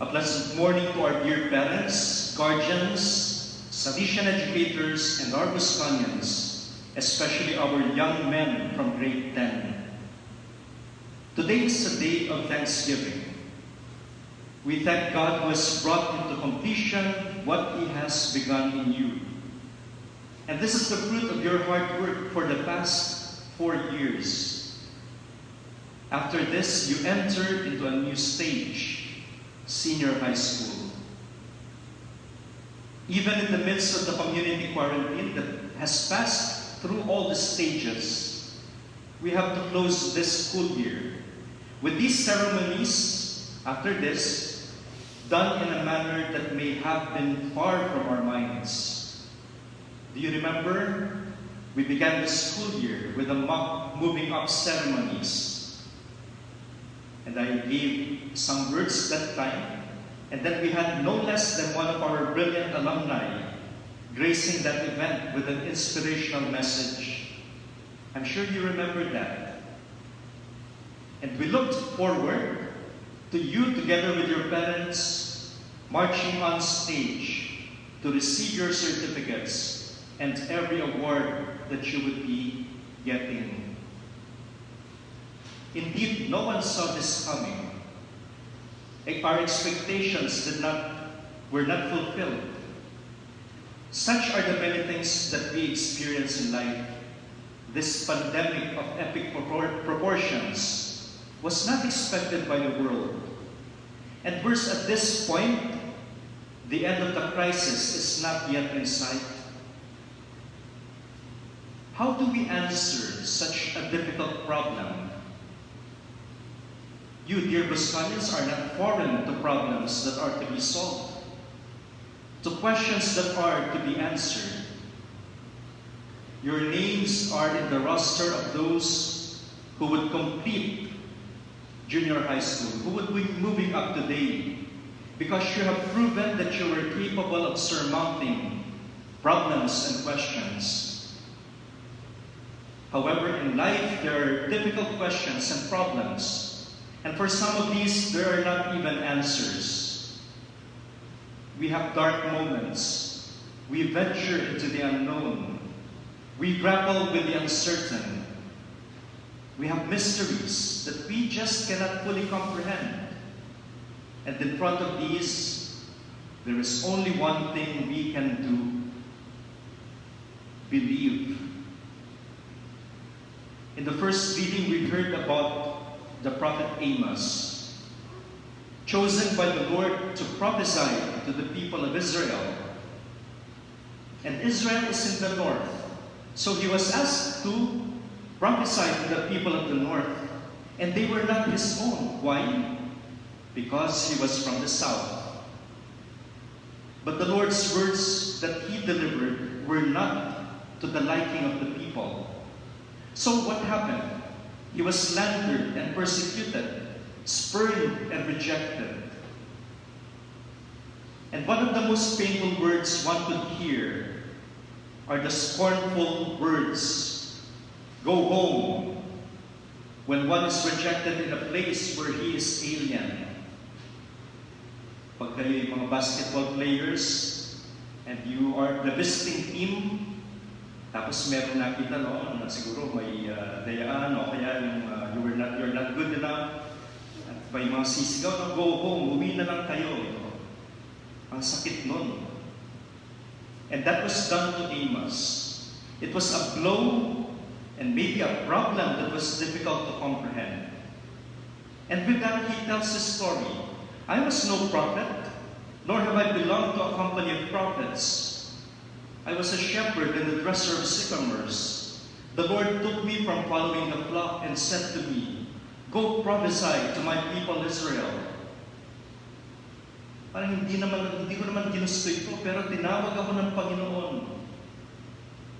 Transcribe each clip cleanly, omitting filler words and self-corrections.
A pleasant morning to our dear parents, guardians, Salesian educators, and our Bosconians, especially our young men from grade 10. Today is a day of thanksgiving. We thank God who has brought into completion what He has begun in you. And this is the fruit of your hard work for the past 4 years. After this, you enter into a new stage, senior high school. Even in the midst of the community quarantine that has passed through all the stages, we have to close this school year with these ceremonies, after this, done in a manner that may have been far from our minds. Do you remember? We began the school year with the mock moving up ceremonies. And I gave some words that time, and then we had no less than one of our brilliant alumni gracing that event with an inspirational message. I'm sure you remember that. And we looked forward to you together with your parents marching on stage to receive your certificates and every award that you would be getting. Indeed, no one saw this coming. Our expectations were not fulfilled. Such are the many things that we experience in life. This pandemic of epic proportions was not expected by the world. And worse, at this point, the end of the crisis is not yet in sight. How do we answer such a difficult problem? You, dear Bosconians, are not foreign to problems that are to be solved, to questions that are to be answered. Your names are in the roster of those who would complete junior high school, who would be moving up today, because you have proven that you were capable of surmounting problems and questions. However, in life, there are difficult questions and problems. And for some of these, there are not even answers. We have dark moments. We venture into the unknown. We grapple with the uncertain. We have mysteries that we just cannot fully comprehend. And in front of these, there is only one thing we can do: believe. In the first reading, we heard about the prophet Amos, chosen by the Lord to prophesy to the people of Israel. And Israel is in the north, so he was asked to prophesy to the people of the north, and they were not his own. Why? Because he was from the south. But the Lord's words that he delivered were not to the liking of the people. So what happened? He was slandered and persecuted, spurned and rejected. And one of the most painful words one could hear are the scornful words, "Go home," when one is rejected in a place where he is alien. Pag kayo yung mga basketball players and you are the visiting team, tapos meron nakita, no, na siguro may dayaan o kaya yung you're not good enough. At may mga sisigaw na, "Go home, uwi na lang kayo." No? Ang sakit nun. And that was done to Amos. It was a blow and maybe a problem that was difficult to comprehend. And with that, he tells his story. "I was no prophet, nor have I belonged to a company of prophets. I was a shepherd and a dresser of sycamores. The Lord took me from following the flock and said to me, 'Go prophesy to my people Israel.'" Parang hindi ko naman ginusto ito, pero tinawag ako ng Panginoon.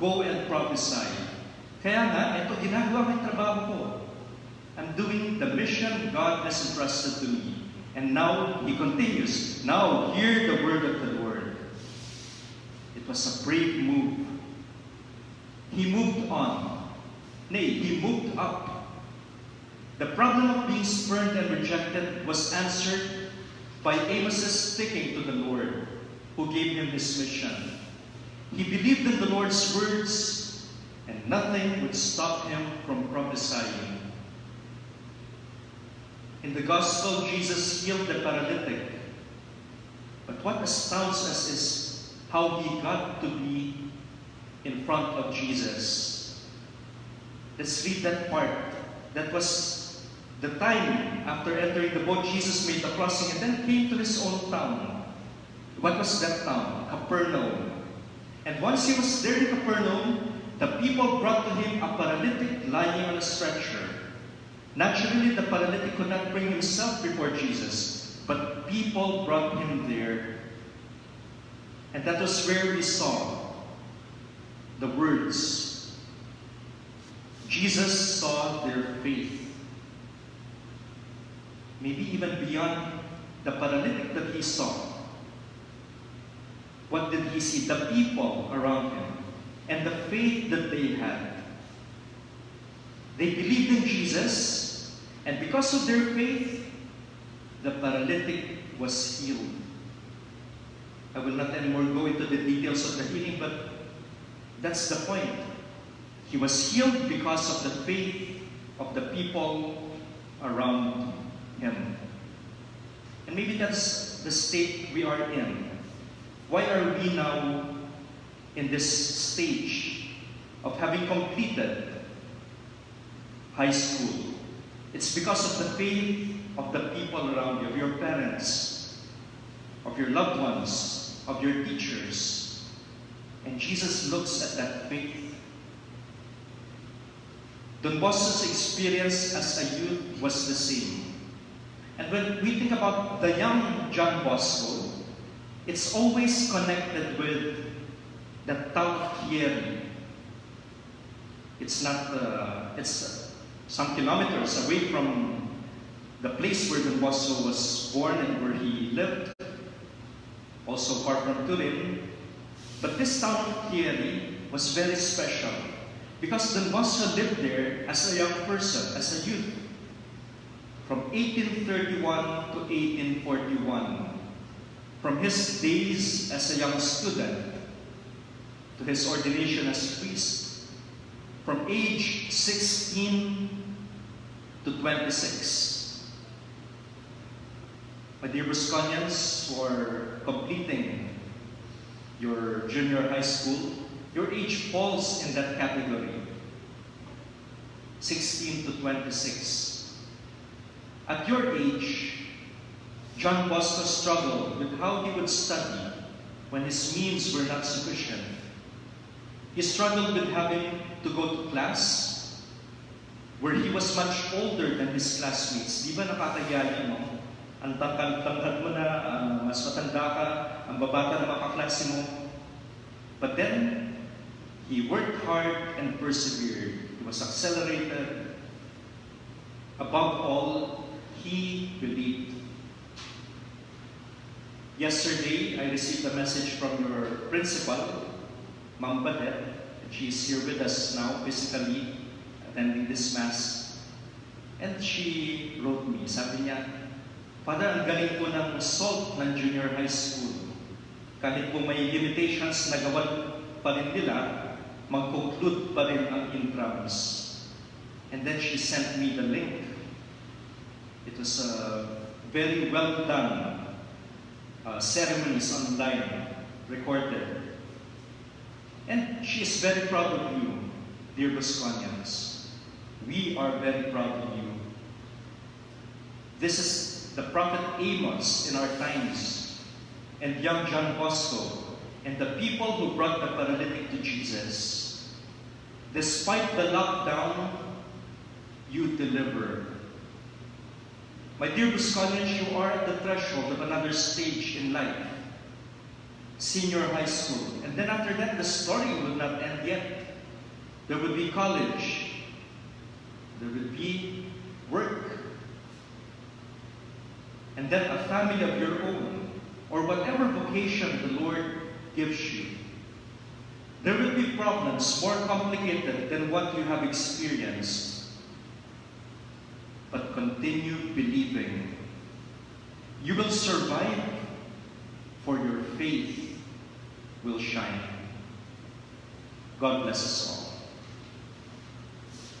Go and prophesy. Kaya nga, ito, ginagawa ko yung trabaho ko. I'm doing the mission God has entrusted to me. And now, he continues, "Now, hear the word of the Lord." It was a brave move. He moved on. Nay, he moved up. The problem of being spurned and rejected was answered by Amos' sticking to the Lord who gave him his mission. He believed in the Lord's words, and nothing would stop him from prophesying. In the gospel, Jesus healed the paralytic. But what astounds us is how he got to be in front of Jesus. Let's read that part. That was the time after entering the boat, Jesus made the crossing and then came to his own town. What was that town? Capernaum. And once he was there in Capernaum, the people brought to him a paralytic lying on a stretcher. Naturally, the paralytic could not bring himself before Jesus, but people brought him there. And that was where we saw the words. Jesus saw their faith. Maybe even beyond the paralytic that he saw. What did he see? The people around him and the faith that they had. They believed in Jesus, and because of their faith, the paralytic was healed. I will not anymore go into the details of the healing, but that's the point. He was healed because of the faith of the people around him. And maybe that's the state we are in. Why are we now in this stage of having completed high school? It's because of the faith of the people around you, of your parents, of your loved ones, of your teachers. And Jesus looks at that faith. Don Bosco's experience as a youth was the same. And when we think about the young John Bosco, it's always connected with the town of Thierry. It's not, it's some kilometers away from the place where Don Bosco was born and where he lived, also far from Turin. But this town of Thierry was very special because Don Bosco lived there as a young person, as a youth, from 1831 to 1841. From his days as a young student to his ordination as priest, from age 16 to 26. My dear Bosconians, for completing your junior high school, your age falls in that category, 16 to 26. At your age, John Bosco struggled with how he would study when his means were not sufficient. He struggled with having to go to class where he was much older than his classmates. Di ba nakakayali mo? Ang tangkad mo na, mas matanda ka, ang babata na makaklase mo. But then, he worked hard and persevered. He was accelerated. Above all, he believed. Yesterday, I received a message from your principal, Ma'am Badet. She's here with us now, physically, attending this Mass. And she wrote me, sabi niya, Father, ang galing po ng SALT ng junior high school. Kahit po may limitations na gawan pa rin nila, mag-conclude pa rin ang intrams. And then she sent me the link. It was very well done. Ceremonies online, recorded. And she is very proud of you, dear Bosconians. We are very proud of you. This is the prophet Amos in our times, and young John Bosco, and the people who brought the paralytic to Jesus. Despite the lockdown, you delivered. My dear Bosconians, you are at the threshold of another stage in life. Senior high school. And then after that, the story will not end yet. There will be college. There will be work. And then a family of your own, or whatever vocation the Lord gives you. There will be problems more complicated than what you have experienced. But continue believing. You will survive, for your faith will shine. God bless us all.